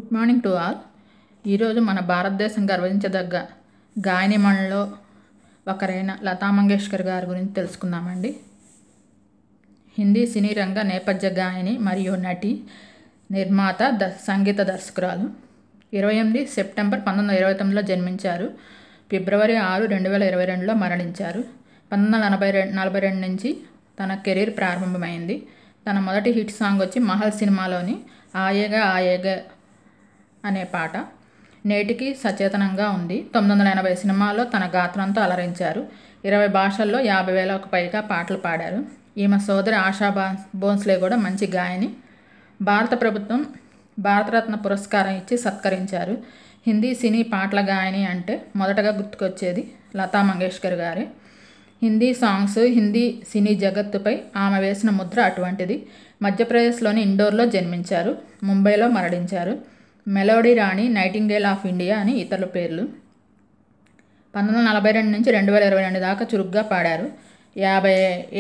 Good morning to all. ఈరోజు మన భారతదేశం గర్వించదగ్గ గాయనిమణుల్లో ఒకరైన లతా మంగేష్కర్ గారి గురించి తెలుసుకుందామండి. హిందీ సినీ రంగ నేపథ్య గాయని మరియు నటి, నిర్మాత, సంగీత దర్శకురాలు. 28 సెప్టెంబర్ 1929లో జన్మించారు. ఫిబ్రవరి 6, 2022లో మరణించారు. 1942 నుంచి తన కెరీర్ ప్రారంభమైంది. తన మొదటి హిట్ సాంగ్ వచ్చి మహల్ సినిమాలోని ఆయేగా ఆయేగా అనే పాట నేటికి సచేతనంగా ఉంది. 980 సినిమాల్లో తన గాత్రంతో అలరించారు. 20 భాషల్లో 50,000కు పైగా పాటలు పాడారు. ఈమె సోదరి ఆశా భోంస్లే కూడా మంచి గాయని. భారత ప్రభుత్వం భారతరత్న పురస్కారం ఇచ్చి సత్కరించారు. హిందీ సినీ పాటల గాయని అంటే మొదటగా గుర్తుకొచ్చేది లతా మంగేష్కర్ గారే. హిందీ సాంగ్స్, హిందీ సినీ జగత్తుపై ఆమె వేసిన ముద్ర అటువంటిది. మధ్యప్రదేశ్లోని ఇండోర్లో జన్మించారు. ముంబైలో మరణించారు. Melody Rani, nightingale of India అని ఇతరుల పేర్లు. 1942 నుంచి 2022 దాకా చురుగ్గా పాడారు. 50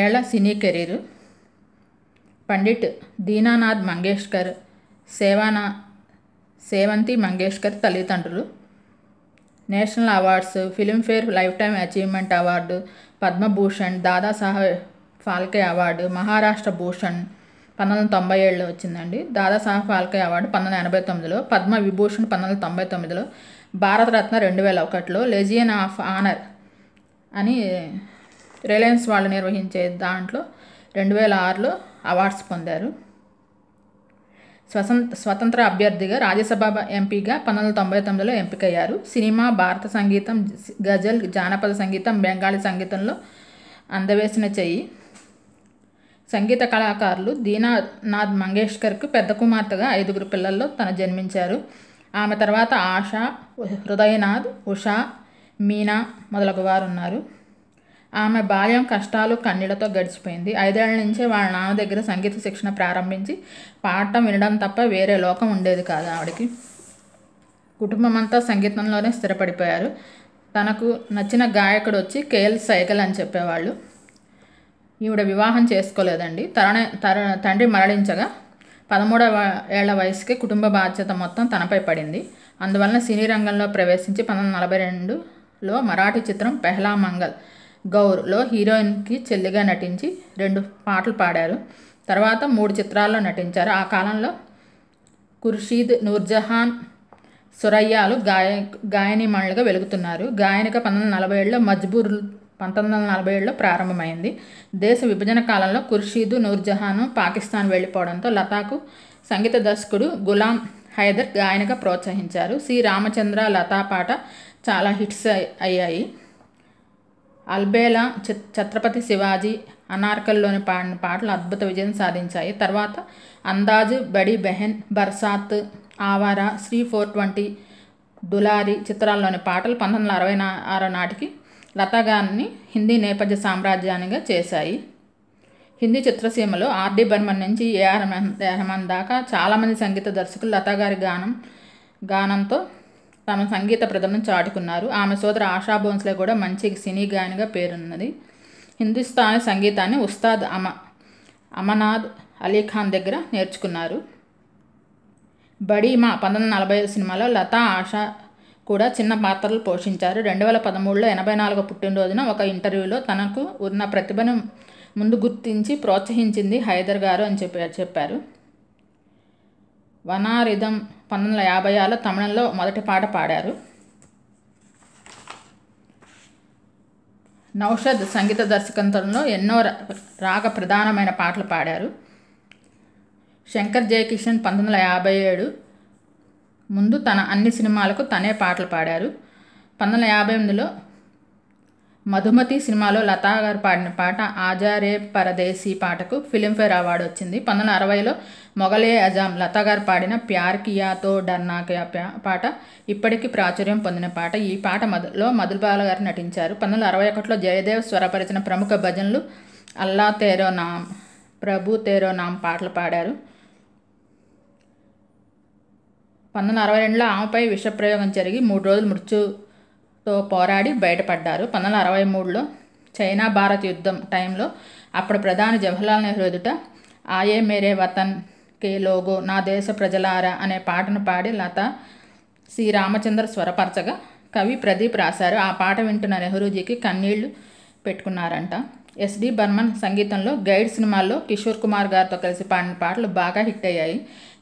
ఏళ్ల సినీ కెరీరు. పండిట్ దీనానాథ్ మంగేష్కర్, సేవంతి మంగేష్కర్ తల్లిదండ్రులు. National awards, Filmfare life time achievement award, Padma Bhushan, Dadasaheb Phalke award, Maharashtra Bhushan 1997లో వచ్చిందండి. దాదాసాహెబ్ ఫాల్కే అవార్డు 1989లో, పద్మ విభూషణ్ 1999లో, భారతరత్న 2001లో, లెజియన్ ఆఫ్ ఆనర్ అని రిలయన్స్ వాళ్ళు నిర్వహించే దాంట్లో 2006లో అవార్డ్స్ పొందారు. స్వతంత్ర అభ్యర్థిగా రాజ్యసభ ఎంపీగా 1999లో ఎంపికయ్యారు. సినిమా, భారత సంగీతం, గజల్, జానపద సంగీతం, బెంగాలీ సంగీతంలో అందవేసిన చెయ్యి. సంగీత కళాకారులు దీనానాథ్ మంగేష్కర్కు పెద్ద కుమార్తెగా 5 పిల్లల్లో తన జన్మించారు. ఆమె తర్వాత ఆశా, హృదయనాథ్, ఉషా, మీనా మొదలగు వారు ఉన్నారు. ఆమె బాల్యం కష్టాలు, కన్నీళ్లతో గడిచిపోయింది. 5 ఏళ్ల నుంచే వాళ్ళ నాన్న దగ్గర సంగీత శిక్షణ ప్రారంభించి పాడటం, వినడం తప్ప వేరే లోకం ఉండేది కాదు ఆవిడకి. కుటుంబం అంతా సంగీతంలోనే స్థిరపడిపోయారు. తనకు నచ్చిన గాయకుడు వచ్చి కేఎల్ సైగల్ అని చెప్పేవాళ్ళు. ఈవిడ వివాహం చేసుకోలేదండి. తండ్రి మరణించగా 13 ఏళ్ల వయసుకే కుటుంబ బాధ్యత మొత్తం తనపై పడింది. అందువలన సినీ రంగంలో ప్రవేశించి 1942లో మరాఠీ చిత్రం పెహ్లా మంగల్ గౌర్లో హీరోయిన్కి చెల్లిగా నటించి 2 పాటలు పాడారు. తర్వాత 3 చిత్రాల్లో నటించారు. ఆ కాలంలో ఖుర్షీద్, నూర్జహాన్, సురయ్యాలు గాయనిమణులుగా వెలుగుతున్నారు. గాయనిక 1947లో, మజ్బూర్ 1947లో ప్రారంభమైంది. దేశ విభజన కాలంలో ఖుర్షీద్, నూర్జహాన్ పాకిస్తాన్ వెళ్ళిపోవడంతో లతాకు సంగీత దర్శకుడు గులాం హైదర్ గాయనిగా ప్రోత్సహించారు. సి. రామచంద్ర, లతా పాట చాలా హిట్స్ అయ్యాయి. అల్బేలా, ఛత్రపతి శివాజీ, అనార్కల్లోని పాడిన పాటలు అద్భుత విజయం సాధించాయి. తర్వాత అందాజ్, బడి బెహన్, బర్సాత్, ఆవారా, శ్రీ 420, దులారి చిత్రాల్లోని పాటలు 1966 నాటికి లతా గారిని హిందీ నేపథ్య సామ్రాజ్యానిగా చేశాయి. హిందీ చిత్రసీమలో ఆర్డి బర్మన్ నుంచి ఏఆర్ రెహమాన్ దాకా చాలామంది సంగీత దర్శకులు లతా గారి గానంతో తమ సంగీత ప్రతిభను చాటుకున్నారు. ఆమె సోదరి ఆశా భోంస్లే కూడా మంచి సినీ గాయనిగా పేరున్నది. హిందుస్థానీ సంగీతాన్ని ఉస్తాద్ అమనాద్ అలీ ఖాన్ దగ్గర నేర్చుకున్నారు. బడీ మా 1940 సినిమాలో లతా, ఆశా కూడా చిన్న పాత్రలు పోషించారు. 2013లో 84వ పుట్టినరోజున ఒక ఇంటర్వ్యూలో తనకు ఉన్న ప్రతిభను ముందు గుర్తించి ప్రోత్సహించింది హైదర్ గారు అని చెప్పారు. వనారిథం 1956లో తమిళంలో మొదటి పాట పాడారు. నౌషద్ సంగీత దర్శకత్వంలో ఎన్నో రాగ ప్రధానమైన పాటలు పాడారు. శంకర్ జయకిషన్ 1957 ముందు తన అన్ని సినిమాలకు తనే పాటలు పాడారు. 1958లో మధుమతి సినిమాలో లతా గారు పాడిన పాట ఆజారే పరదేశీ పాటకు ఫిల్మ్ఫేర్ అవార్డు వచ్చింది. 1960లో మొగలే అజాం లతా గారు పాడిన ప్యార్ కియాతో డర్నా కియా పాట ఇప్పటికీ ప్రాచుర్యం పొందిన పాట. ఈ పాట మధుబాల గారు నటించారు. 1961లో జయదేవ్ స్వరపరిచిన ప్రముఖ భజనలు అల్లా తేరో నామ్, ప్రభు తేరో నామ్ పాటలు పాడారు. 1962లో ఆమెపై విషప్రయోగం జరిగి 3 రోజులు మృత్యుతో పోరాడి బయటపడ్డారు. 1963లో చైనా భారత్ యుద్ధం టైంలో అప్పుడు ప్రధాని జవహర్లాల్ నెహ్రూ ఎదుట ఆయే మేరే వతన్ కే లోగో, నా దేశ ప్రజలారా అనే పాటను పాడి లత సి రామచంద్ర స్వరపరచగా కవి ప్రదీప్ రాశారు. ఆ పాట వింటున్న నెహ్రూజీకి కన్నీళ్లు పెట్టుకున్నారంట. ఎస్డి బర్మన్ సంగీతంలో గైడ్ సినిమాల్లో కిషోర్ కుమార్ గారితో కలిసి పాడిన పాటలు బాగా హిట్ అయ్యాయి.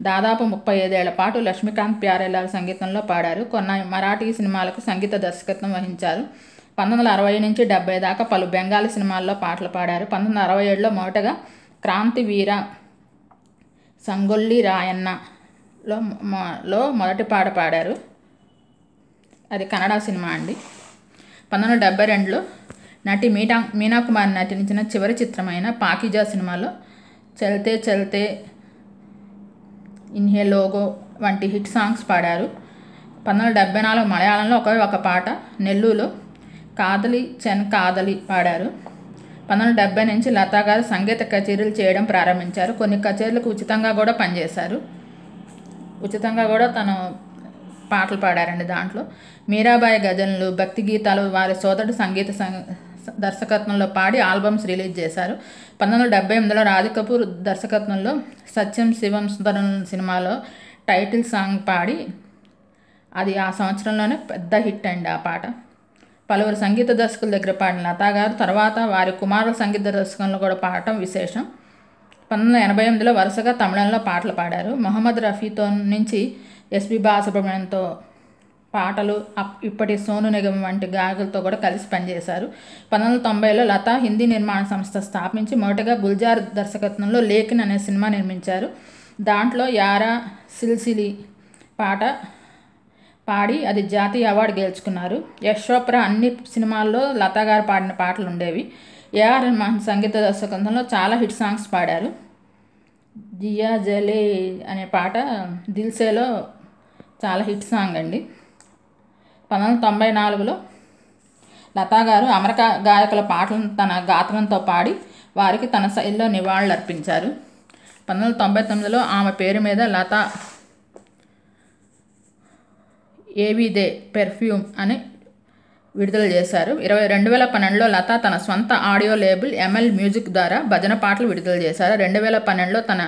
దాదాపు 35 ఏళ్ల పాటు లక్ష్మీకాంత్ ప్యారేలాల్ సంగీతంలో పాడారు. కొన్ని మరాఠీ సినిమాలకు సంగీత దర్శకత్వం వహించారు. 1960 నుంచి 70 దాకా పలు బెంగాలీ సినిమాల్లో పాటలు పాడారు. 1967లో మొదటగా క్రాంతివీర సంగొల్లి రాయన్నలో మొదటి పాట పాడారు. అది కన్నడ సినిమా అండి. 1972లో నటి మీనాకుమారి నటించిన చివరి చిత్రమైన పాకిజా సినిమాలో చల్తే చల్తే ఇన్హే లోగో వంటి హిట్ సాంగ్స్ పాడారు. 1974 మలయాళంలో ఒక పాట నెల్లూలో కాదలి చెన్ కాదలి పాడారు. 1970 నుంచి లతా గారు సంగీత కచేరీలు చేయడం ప్రారంభించారు. కొన్ని కచేరీలకు ఉచితంగా కూడా పనిచేశారు. ఉచితంగా కూడా తను పాటలు పాడారండి. దాంట్లో మీరాబాయి గజల్లు, భక్తి గీతాలు వారి సోదరుడు సంగీత దర్శకత్వంలో పాడి ఆల్బమ్స్ రిలీజ్ చేశారు. 1978లో రాజ్ కపూర్ దర్శకత్వంలో సత్యం శివం సుందరం సినిమాలో టైటిల్ సాంగ్ పాడి అది ఆ సంవత్సరంలోనే పెద్ద హిట్ అండి ఆ పాట. పలువురు సంగీత దర్శకుల దగ్గర పాడిన లతా గారు తర్వాత వారి కుమారుల సంగీత దర్శకంలో కూడా పాడటం విశేషం. 1988లో వరుసగా తమిళంలో పాటలు పాడారు. మొహమ్మద్ రఫీతో నుంచి ఎస్పి బాలసుబ్రహ్మణ్యంతో పాటలు, ఇప్పటి సోను నిగమ్ వంటి గాయకులతో కూడా కలిసి పనిచేశారు. 1990లో లతా హిందీ నిర్మాణ సంస్థ స్థాపించి మొదటగా గుల్జార్ దర్శకత్వంలో లేకిన్ అనే సినిమా నిర్మించారు. దాంట్లో యారా సిల్సిలి పాట పాడి అది జాతీయ అవార్డు గెలుచుకున్నారు. యశ్ చోప్రా అన్ని సినిమాల్లో లతా గారు పాడిన పాటలు ఉండేవి. ఏఆర్ రెహమాన్ సంగీత దర్శకత్వంలో చాలా హిట్ సాంగ్స్ పాడారు. జియా జలే అనే పాట దిల్సేలో చాలా హిట్ సాంగ్ అండి. 1994లో లతా గారు అమెరికా గాయకుల పాటలను తన గాత్రంతో పాడి వారికి తన శైలిలో నివాళులు అర్పించారు. 1999లో ఆమె పేరు మీద లతా ఏవిదే పెర్ఫ్యూమ్ అని విడుదల చేశారు. 2012లో లతా తన స్వంత ఆడియో లేబుల్ ఎంఎల్ మ్యూజిక్ ద్వారా భజన పాటలు విడుదల చేశారు. 2012లో తన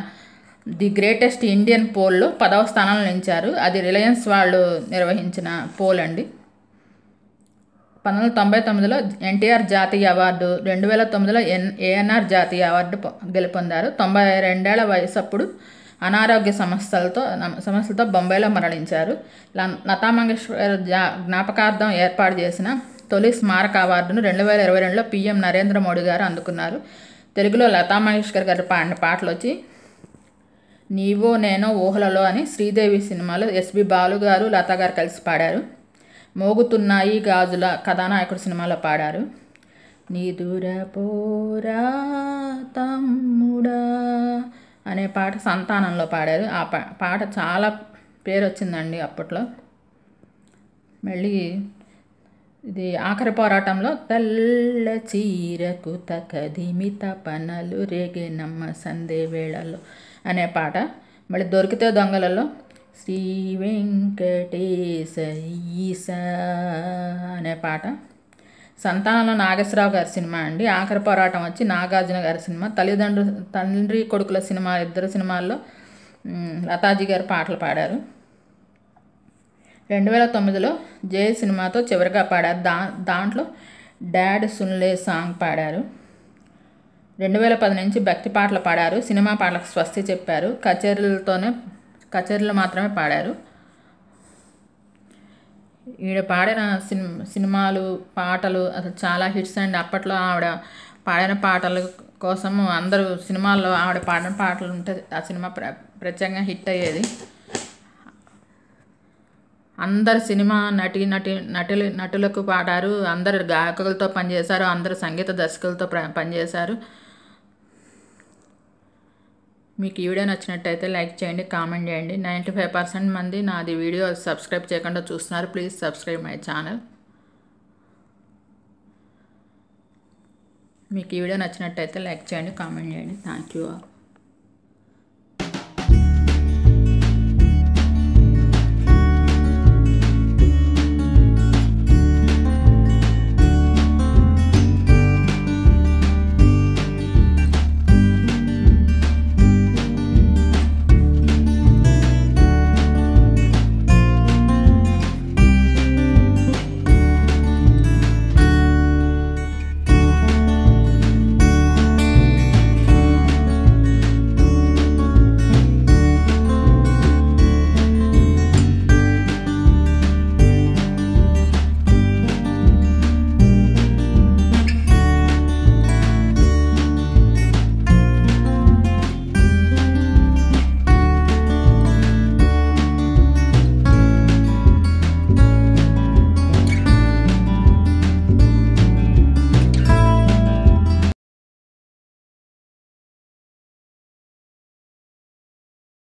ది గ్రేటెస్ట్ ఇండియన్ పోల్లో 10వ స్థానంలో నిలిచారు. అది రిలయన్స్ వాళ్ళు నిర్వహించిన పోల్ అండి. 1999లో ఎన్టీఆర్ జాతీయ అవార్డు, 2009లో ఏఎన్ఆర్ జాతీయ అవార్డు గెలుపొందారు. 92 ఏళ్ల వయసు అప్పుడు అనారోగ్య సమస్యలతో బొంబాయిలో మరణించారు. లతా మంగేష్కర్ జ్ఞాపకార్థం ఏర్పాటు చేసిన తొలి స్మారక అవార్డును 2022లో పీఎం నరేంద్ర మోడీ గారు అందుకున్నారు. తెలుగులో లతా మంగేష్కర్ గారు పాడిన పాటలు వచ్చి నీవో నేనో ఊహలలో అని శ్రీదేవి సినిమాలో ఎస్బి బాలు గారు లతా గారు కలిసి పాడారు. మోగుతున్నాయి గాజుల కథానాయకుడు సినిమాలో పాడారు. నిదుర పోరా తమ్ముడా అనే పాట సంతానంలో పాడారు. ఆ పాట చాలా పేరు వచ్చిందండి అప్పట్లో. మళ్ళీ ఇది ఆఖరి పోరాటంలో తెల్ల చీరకు తకదిమిత పనలు రేగే నమ్మ సందే వేళల్లో అనే పాట. మళ్ళీ దొరికితే దొంగలలో శ్రీ వెంకటేశ ఈసా అనే పాట. సంతానంలో నాగేశ్వరరావు గారి సినిమా అండి. ఆఖరి పోరాటం వచ్చి నాగార్జున గారి సినిమా. తండ్రి కొడుకుల సినిమా ఇద్దరు సినిమాల్లో లతాజీ గారు పాటలు పాడారు. 2009లో జై సినిమాతో చివరిగా పాడారు. దాంట్లో డాడ్ సున్లే సాంగ్ పాడారు. 2010 నుంచి భక్తి పాటలు పాడారు. సినిమా పాటలకు స్వస్తి చెప్పారు. కచేరీలు మాత్రమే పాడారు. ఈవిడ పాడిన సినిమాలు పాటలు అసలు చాలా హిట్స్ అండి. అప్పట్లో ఆవిడ పాడిన పాటల కోసం అందరూ సినిమాల్లో ఆవిడ పాడిన పాటలు ఉంటే ఆ సినిమా ప్రత్యేకంగా హిట్ అయ్యేది. అందరు సినిమా నటులకు పాడారు. అందరు గాయకులతో పనిచేశారు. అందరు సంగీత దర్శకులతో పనిచేశారు. మీకు ఈ వీడియో నచ్చినట్టయితే లైక్ చేయండి, కామెంట్ చేయండి. 95% మంది నాది వీడియో సబ్స్క్రైబ్ చేయకుండా చూస్తున్నారు. Please subscribe my channel. మీకు ఈ వీడియో నచ్చినట్టయితే లైక్ చేయండి, కామెంట్ చేయండి. Thank you all.